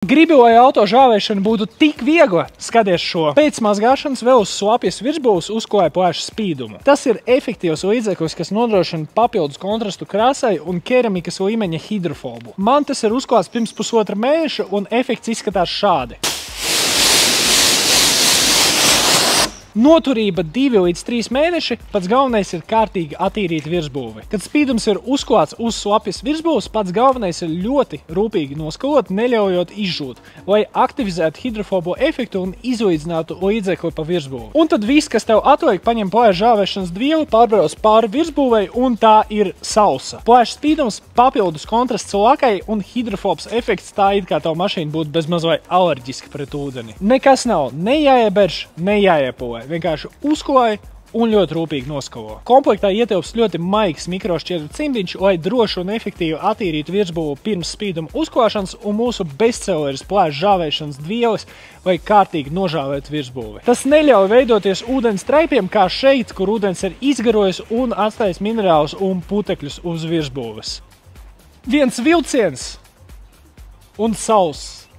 Gribi, lai auto žāvēšana būtu tik viegla, skaties šo. Pēc mazgāšanas vēl uz slapjas virsbūves uzklāja plēšu spīdumu. Tas ir efektīvs līdzeklis, kas nodrošina papildus kontrastu krāsai un keramikas līmeņa hidrofobu. Man tas ir uzklāts pirms pusotra mēneša un efekts izskatās šādi. Noturība 2 līdz 3 mēneši, pats galvenais ir kārtīgi attīrīt virsbūvi. Kad spīdums ir uzklāts uz slapjas virsbūves, pats galvenais ir ļoti rūpīgi noskalot, neļaujot izžūt, lai aktivizētu hidrofobo efektu un izlīdzinātu līdzekli pa virsbūvi. Un tad viss, kas tev atliek, paņem plēšu žāvēšanas dvielu, pārbrauc pāri virsbūvei un tā ir sausa. Plēšu spīdums, papildus kontrasts lakai un hidrofobs efekts, tā it kā tavu mašīnu būtu bezmaz vai alerģiski pret ūdeni. Nekas nav, ne jāieberš, ne jāiepolē. Vienkārši uzklāj un ļoti rūpīgi noskalo. Komplektā ietilpst ļoti maigs mikrošķiedru cimdiņš, lai droši un efektīvi attīrītu virsbūvu pirms spīduma uzklāšanas un mūsu bestselleris plēšu žāvēšanas dvieles, lai kārtīgi nožāvētu virsbūvi. Tas neļauj veidoties ūdens traipiem, kā šeit, kur ūdens ir izgarojis un atstājis minerālus un putekļus uz virsbūves. Viens vilciens un sauss.